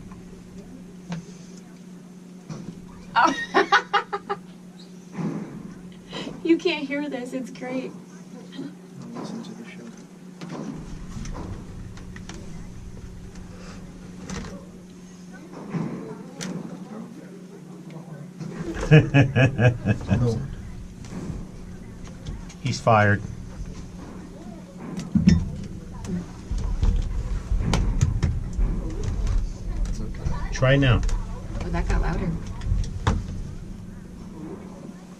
You can't hear this. It's great. Listen to the show. No. He's fired. It's okay. Try it now. Oh, that got louder.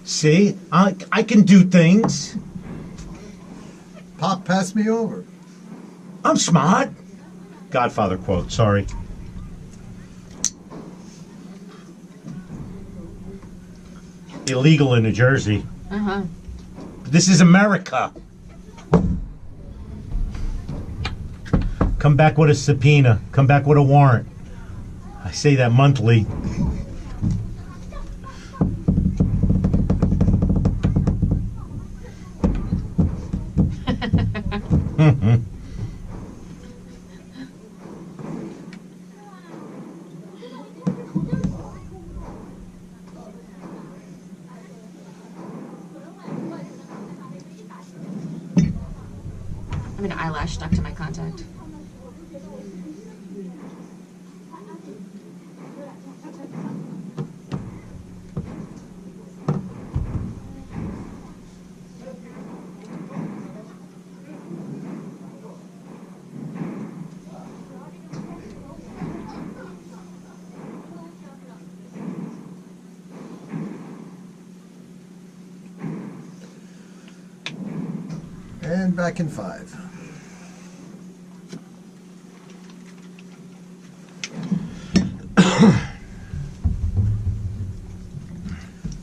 See? I can do things. Pop, pass me over. I'm smart. Godfather quote, sorry. Illegal in New Jersey. Uh-huh. This is America. Come back with a subpoena. Come back with a warrant. I say that monthly. I'm an eyelash stuck to my contact. And back in 5.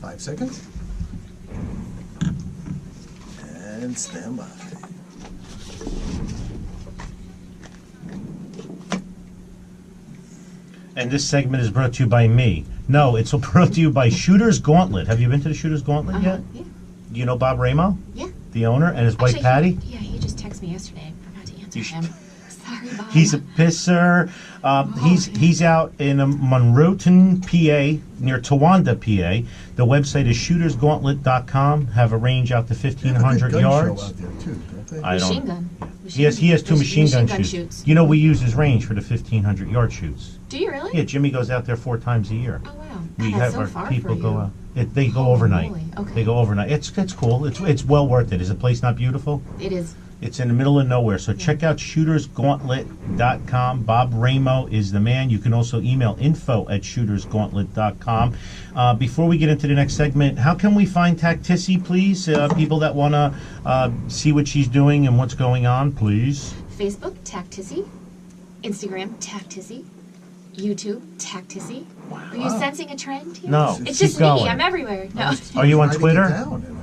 Five seconds. And stand by. And this segment is brought to you by me. No, it's brought to you by Shooter's Gauntlet. Have you been to the Shooter's Gauntlet yet? Yeah. Do you know Bob Ramo? Yeah. The owner and his wife Actually, Patty? He just texted me yesterday. I forgot to answer You should- him. Sorry, Bob. He's a pisser. He's out in Monroeton, PA, near Towanda, PA. The website is shootersgauntlet.com. Have a range out to They have a 1,500 good gun yards. show out there too, don't they? I don't. Machine gun. He has two machine gun shoots. shoots. You know, we use his range for the 1,500 yard shoots. Do you really? Yeah, Jimmy goes out there 4 times a year. Oh, wow. We God, that's have so our far people for go you. out. They go overnight. moly. Okay. They go overnight. It's cool. It's well worth it. Is the place not beautiful? It is. It's in the middle of nowhere. So check out shootersgauntlet.com. Bob Ramo is the man. You can also email info@shootersgauntlet.com. Before we get into the next segment, how can we find TacTissy, please? People that want to see what she's doing and what's going on, please. Facebook, TacTissy. Instagram, TacTissy. YouTube, TacTissy. Wow. Are you sensing a trend here? No, It's keep just going. me. I'm everywhere. No. Are you on Trying to get Twitter? down, and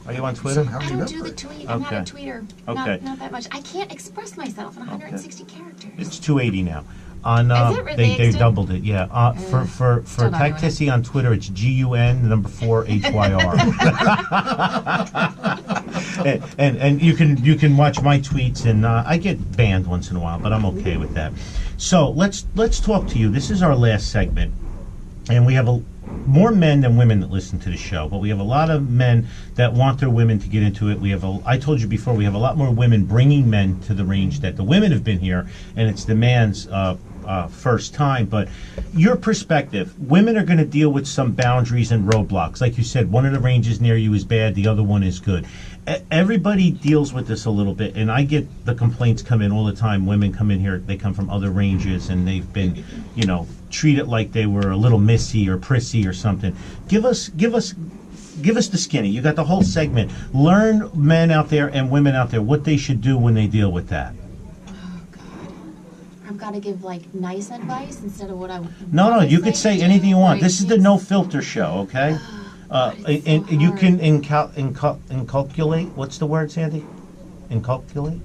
Are you on Twitter? somehow I don't do remember the it. tweet. I'm not a Okay. tweeter. Okay. Not that much. I can't express myself in 160 characters. It's 280 now. On Is it really? they Extended? doubled it. Yeah. For still not doing TacTissy on Twitter, it's GUN4HYR. and you can watch my tweets, and I get banned once in a while, but I'm okay with that. So let's talk to you. This is our last segment, and we have more men than women that listen to the show, but we have a lot of men that want their women to get into it. I told you before, we have a lot more women bringing men to the range that the women have been here, and it's the man's first time. But your perspective, women are going to deal with some boundaries and roadblocks. Like you said, one of the ranges near you is bad, the other one is good. Everybody deals with this a little bit, and I get the complaints come in all the time. Women come in here, they come from other ranges, and they've been, treated like they were a little missy or prissy or something. Give us the skinny. You got the whole segment. Learn, men out there and women out there, what they should do when they deal with that. Oh, God. I've got to give, nice advice instead of what I No, you could say anything you want. Right. This is the no filter show, okay? And you can inculculate. What's the word, Sandy? Inculculate?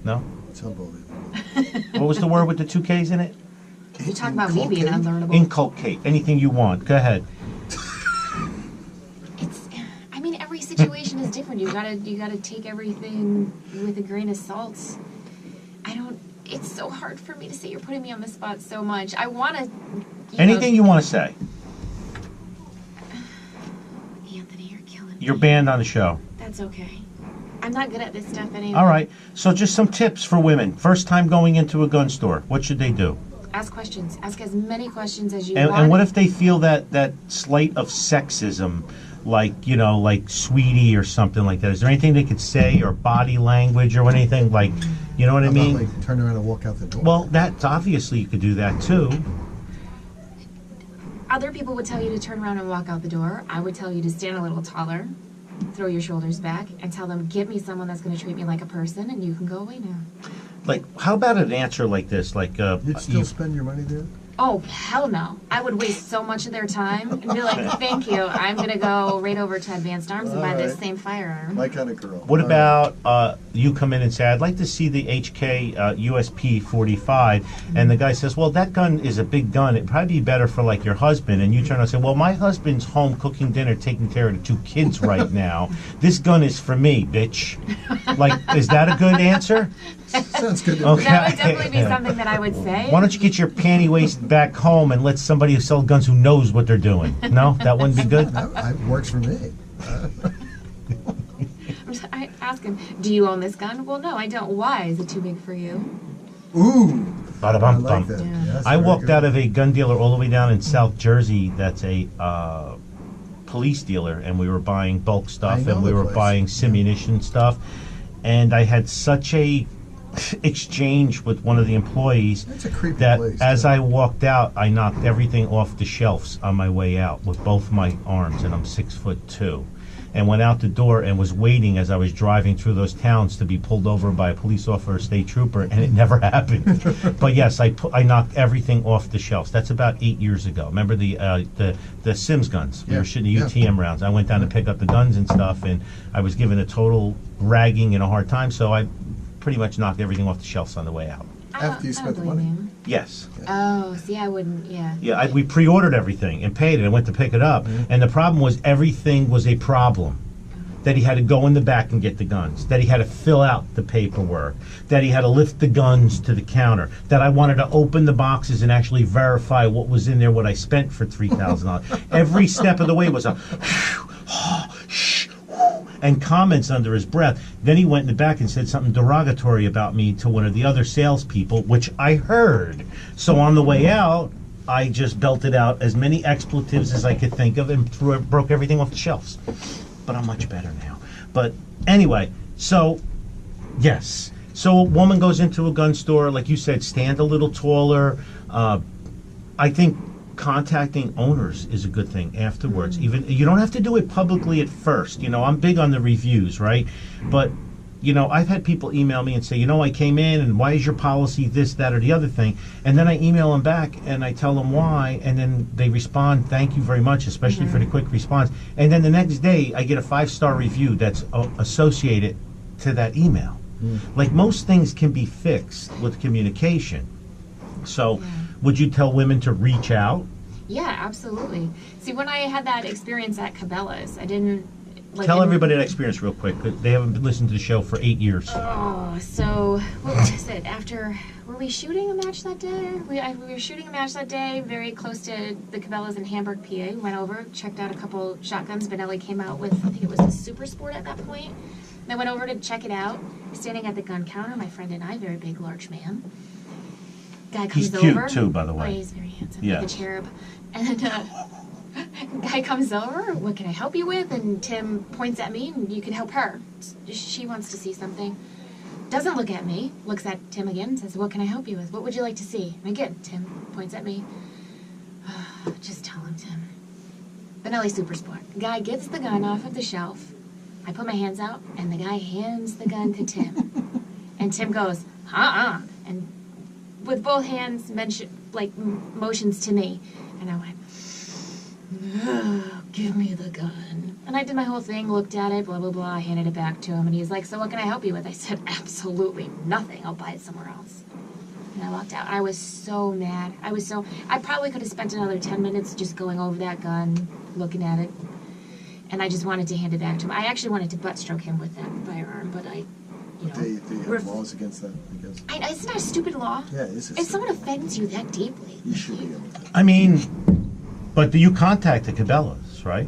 No? It's unbelievable. What was the word with the two K's in it? You're talking about me being unlearnable. Inculcate. Anything you want. Go ahead. Every situation is different. You gotta take everything with a grain of salt. It's so hard for me to say. You're putting me on the spot so much. I want to. Anything you want to say. Anthony, you're killing me. You're banned on the show. That's okay. I'm not good at this stuff anyway. All right. So just some tips for women. First time going into a gun store. What should they do? Ask questions. Ask as many questions as you want. And what if they feel that slight of sexism, like sweetie or something like that? Is there anything they could say, or body language or anything like, you know what I mean? About, turn around and walk out the door. Well, that's obviously you could do that too. Other people would tell you to turn around and walk out the door. I would tell you to stand a little taller, throw your shoulders back, and tell them, get me someone that's going to treat me like a person, and you can go away now. Like, how about an answer like this? Like, You'd still spend your money there? Oh, hell no. I would waste so much of their time and be like, thank you. I'm going to go right over to Advanced Arms and buy this same firearm. My kind of girl. What about you come in and say, I'd like to see the HK USP 45, and the guy says, well, that gun is a big gun. It'd probably be better for like your husband. And you turn around and say, well, my husband's home cooking dinner, taking care of the 2 kids right now. This gun is for me, bitch. Like, is that a good answer? Sounds good to Okay. me. That would definitely be something that I would say. Why don't you get your panty waist back home and let somebody who sells guns who knows what they're doing? No, that wouldn't be good. That works for me. I ask him, do you own this gun? Well, no, I don't. Why? Is it too big for you? Ooh. I Bada-bum-bum. like that. Yeah. Yes, I very walked good. out of a gun dealer all the way down in South Jersey. That's a police dealer, and we were buying bulk I stuff, know and we the were place. buying simunition stuff. And I had such a exchange with one of the employees That's a creepy that place, as too. I walked out, I knocked everything off the shelves on my way out with both my arms, and I'm 6'2", and went out the door and was waiting as I was driving through those towns to be pulled over by a police officer or state trooper, and it never happened. But yes, I knocked everything off the shelves. That's about 8 years ago. Remember the Sims guns? We Yeah, were shooting the yeah. UTM rounds. I went down to pick up the guns and stuff, and I was given a total ragging and a hard time, so I pretty much knocked everything off the shelves on the way out. After you spent the believe money. you. Yes. Oh, see, I wouldn't, yeah. Yeah, we pre-ordered everything and paid it and went to pick it up. And the problem was everything was a problem. That he had to go in the back and get the guns. That he had to fill out the paperwork. That he had to lift the guns to the counter. That I wanted to open the boxes and actually verify what was in there, what I spent for $3,000. Every step of the way was a and comments under his breath. Then he went in the back and said something derogatory about me to one of the other salespeople, which I heard. So on the way out, I just belted out as many expletives as I could think of and broke everything off the shelves. But I'm much better now. But anyway, so Yes. So a woman goes into a gun store, like you said, stand a little taller. I think contacting owners is a good thing afterwards. Even you don't have to do it publicly at first. You know, I'm big on the reviews, right? But you know, I've had people email me and say, you know, I came in and why is your policy this, that, or the other thing? And then I email them back and I tell them why, and then they respond, thank you very much, especially for the quick response. And then the next day, I get a 5-star review that's associated to that email. Like most things can be fixed with communication. So would you tell women to reach out? Yeah, absolutely. See, when I had that experience at Cabela's, I didn't... Like, Tell everybody that experience real quick. They haven't listened to the show for 8 years. Oh, so what was it? Were we shooting a match that day? We were shooting a match that day, very close to the Cabela's in Hamburg, PA. We went over, checked out a couple shotguns. Benelli came out with, I think it was a Super Sport at that point. And I went over to check it out. Standing at the gun counter, my friend and I, very big, large man. Guy comes He's cute over. too, by the way. Oh, he's very handsome, Yeah. like a cherub. And guy comes over, what can I help you with? And Tim points at me, and you can help her. She wants to see something. Doesn't look at me, looks at Tim again, and says, what can I help you with? What would you like to see? And again, Tim points at me. Just tell him, Tim. Benelli Super Sport. Guy gets the gun off of the shelf. I put my hands out, and the guy hands the gun to Tim. And Tim goes, and with both hands motions to me. And I went, give me the gun. And I did my whole thing, looked at it, blah, blah, blah. I handed it back to him, and he's like, so what can I help you with? I said, absolutely nothing. I'll buy it somewhere else. And I walked out. I was so mad. I probably could have spent another 10 minutes just going over that gun, looking at it. And I just wanted to hand it back to him. I actually wanted to butt stroke him with that firearm, but I, you know. They have laws against that, I guess. It's not a stupid law. Yeah, it is. If someone offends you that deeply. You should be able to. I mean, but you contacted Cabela's, right?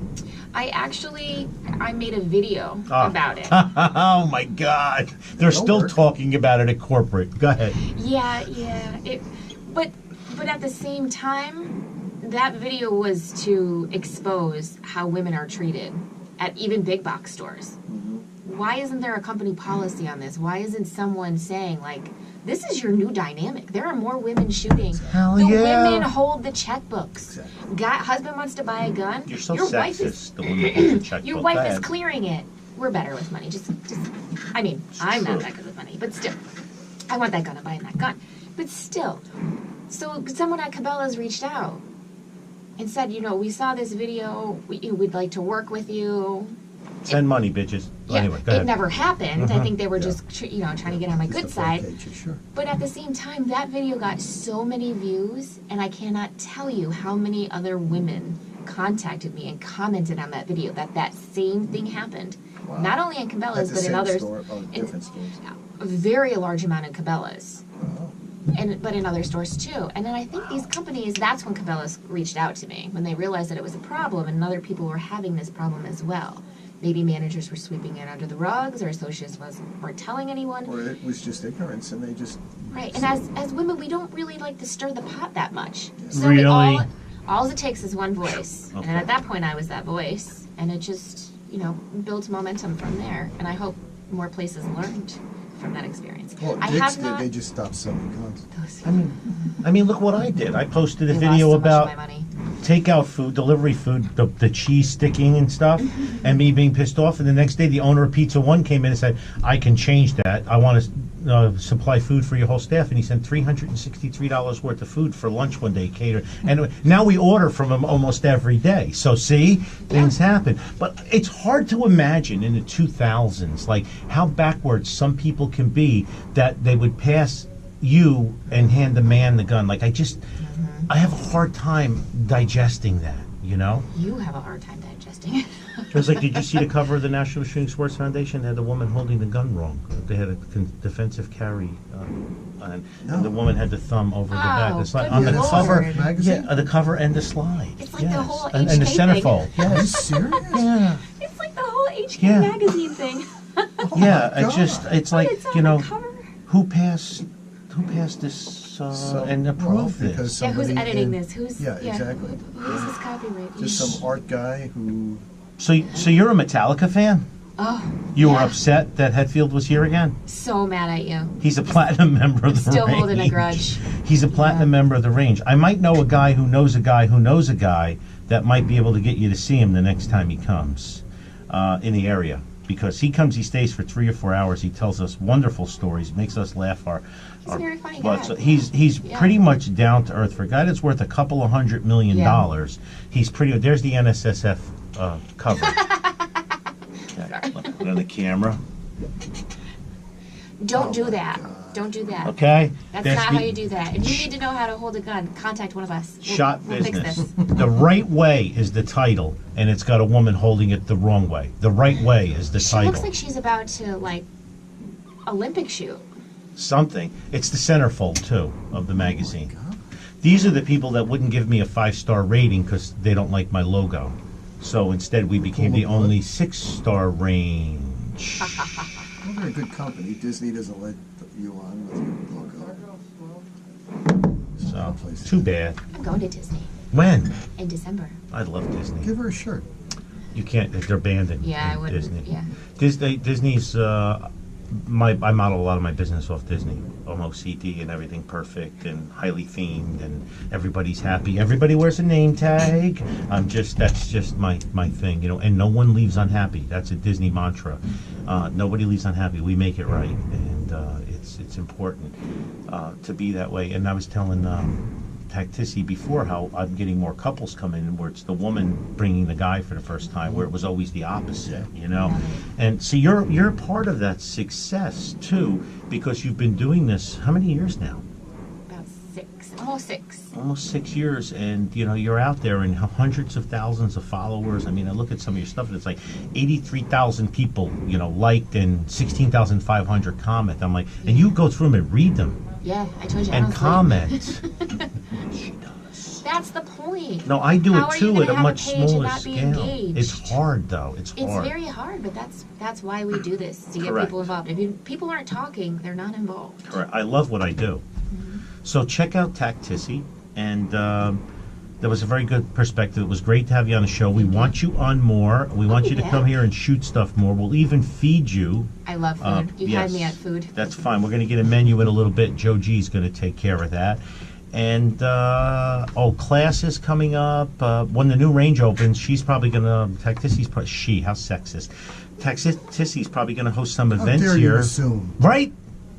I made a video about it. Oh my God. They're still work. talking about it at corporate. Go ahead. Yeah. But at the same time, that video was to expose how women are treated at even big box stores. Why isn't there a company policy on this? Why isn't someone saying, like, this is your new dynamic? There are more women shooting. Hell the yeah. women hold the checkbooks. Exactly. Husband wants to buy a gun. You're so your sexist, wife is, the one that holds the checkbook. your Go wife is ahead. clearing it. We're better with money. I mean, I'm not that good with money, but still. I want that gun. I'm buying that gun. But still. So someone at Cabela's reached out and said, you know, we saw this video. We'd like to work with you. Send money, bitches. Yeah, Anyway, go it ahead. never happened. I think they were just, trying to get on my Just good to side. placate you, sure. But at the same time, that video got so many views, and I cannot tell you how many other women contacted me and commented on that video that same thing happened. Wow. Not only in At Cabela's, the but in same others. store, different stores. A very large amount in Cabela's. Wow. But in other stores too. And then I think these companies, that's when Cabela's reached out to me, when they realized that it was a problem and other people were having this problem as well. Maybe managers were sweeping it under the rugs, or associates weren't telling anyone. Or it was just ignorance, and they just... Right, and as women, we don't really like to stir the pot that much. So Really? all it takes is one voice. Okay. And at that point, I was that voice. And it just, built momentum from there. And I hope more places learned from that experience. Well, I Dick's have did, not... they just stopped selling guns. I mean, look what I did. I posted a They video lost so much of about my money. takeout food, delivery food, the cheese sticking and stuff, and me being pissed off. And the next day, the owner of Pizza One came in and said, I can change that. I want to supply food for your whole staff. And he sent $363 worth of food for lunch one day, catered. And now we order from him almost every day. So see, things happen. But it's hard to imagine in the 2000s, like how backwards some people can be, that they would pass you and hand the man the gun. Like, I have a hard time digesting that, You have a hard time digesting it. It was like, did you see the cover of the National Shooting Sports Foundation? They had the woman holding the gun wrong. They had a defensive carry, and the woman had the thumb over the back. Oh, The slide. good On the Lord. cover, Magazine? the cover and the slide. It's like the whole and the HK thing. centerfold. Are you Yes. serious? Yeah. It's like the whole HK Yeah. magazine thing. Yeah. God. It's like, It's on the cover. who passed this and approved because this? Yeah, who's somebody editing in- this? Who's exactly. Who's this copyright? Just some art guy who... So you're a Metallica fan? Oh. You were yeah. upset that Hetfield was here again? So mad at you. He's a platinum member of the Still range. holding a grudge. He's a platinum member of the range. I might know a guy who knows a guy who knows a guy that might be able to get you to see him the next time he comes in the area. Because he comes, he stays for 3 or 4 hours. He tells us wonderful stories, makes us laugh He's a very funny butts. guy. He's pretty much down to earth. For a guy that's worth a couple of $100 million, he's pretty. There's the NSSF cover. Okay, put on the camera. Don't do that. Don't do that. Okay. That's not how you do that. If you need to know how to hold a gun, contact one of us. We'll Business. fix this. The Right Way is the title, and it's got a woman holding it the wrong way. The Right Way is the She title. looks like she's about to, like, Olympic shoot. Something. It's the centerfold, too, of the magazine. These are the people that wouldn't give me a 5-star rating because they don't like my logo. So instead, we became the only 6-star range. Well, they're a good company. Disney doesn't let you on with your logo. So, too bad. I'm going to Disney When? in December. I love Disney. Give her a shirt. You can't. They're banned in, Yeah, I in wouldn't. Disney. Yeah. Disney's. I model a lot of my business off Disney. Almost CD and everything perfect and highly themed and everybody's happy. Everybody wears a name tag. That's just my thing, you know. And no one leaves unhappy. That's a Disney mantra. Nobody leaves unhappy. We make it right, and it's important to be that way. And I was telling TacTissy before how I'm getting more couples coming in where it's the woman bringing the guy for the first time, where it was always the opposite, you know. And so you're part of that success too, because you've been doing this how many years now? About 6. Almost 6. Almost 6 years, and you know you're out there and have hundreds of thousands of followers. I mean, I look at some of your stuff and it's like 83,000 people, you know, liked and 16,500 comment. I'm like, and you go through them and read them. Yeah, I told you. I And don't sleep. comment. She does. That's the point. No, I do How it are you too gonna at a have much a page and smaller not be scale. engaged? It's hard though. It's It's hard. very hard, but that's why we do this, to get Correct. people involved. If people aren't talking, they're not involved. Correct. I love what I do. So check out TacTissy, and that was a very good perspective. It was great to have you on the show. We want you on more. We want you to come here and shoot stuff more. We'll even feed you. I love food. You had yes. me at food. That's fine. We're going to get a menu in a little bit. Joe G's going to take care of that. And, classes coming up. When the new range opens, she's probably going to, TacTissy's probably, how sexist. TacTissy's probably going to host some How events dare here. you assume? Right?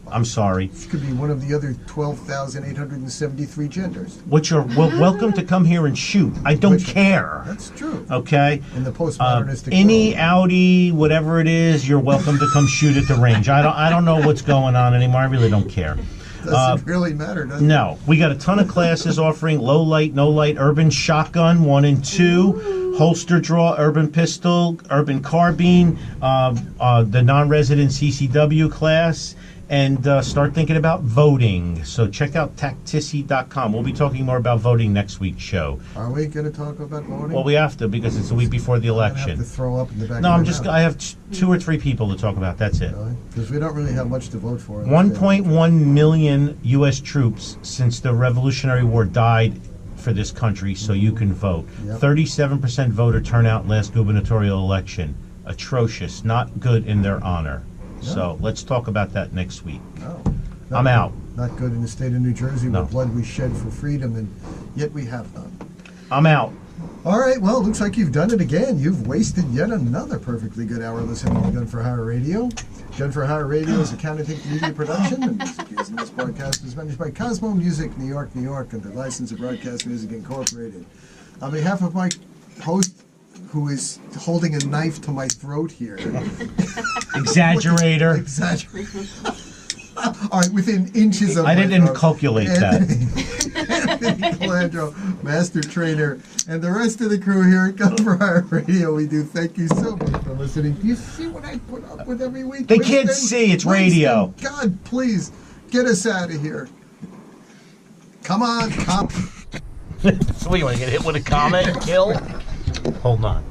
I'm sorry. She could be one of the other 12,873 genders. Which are welcome to come here and shoot. I don't care. That's true. Okay? In the postmodernistic Any world. Audi, whatever it is, you're welcome to come shoot at the range. I don't know what's going on anymore. I really don't care. Doesn't really matter, does it? No, we got a ton of classes offering low light, no light, urban shotgun 1 and 2, holster draw, urban pistol, urban carbine, the non-resident CCW class, and start thinking about voting. So check out TacTissy.com. We'll be talking more about voting next week's show. Are we going to talk about voting? Well, we have to because it's the week before the I'm gonna election. have to throw up in the back No, of my I have 2 or 3 people to talk about. That's it. Because we don't really have much to vote for. 1.1 million U.S. troops since the Revolutionary War died for this country, so you can vote. Yep. 37% voter turnout last gubernatorial election. Atrocious. Not good in their honor. So let's talk about that next week. No. I'm out. Not good in the state of New Jersey, No. where blood we shed for freedom, and yet we have none. I'm out. All right, well, looks like you've done it again. You've wasted yet another perfectly good hour listening to Gun for Hire Radio. Gun for Hire Radio is a Countertake Media production, and music used in this broadcast is managed by Cosmo Music, New York, New York, under license of Broadcast Music Incorporated. On behalf of my host, who is holding a knife to my throat here. Exaggerator. Exaggerator. All right, within inches of I my didn't throat. calculate that. Anthony Calandro, Master Trainer, and the rest of the crew here at Gun for Hire Radio. We do thank you so much for listening. Do you see what I put up with every week? They can't see, it's radio. God, please, get us out of here. Come on, come. So what, you want to get hit with a comment and kill? Hold on.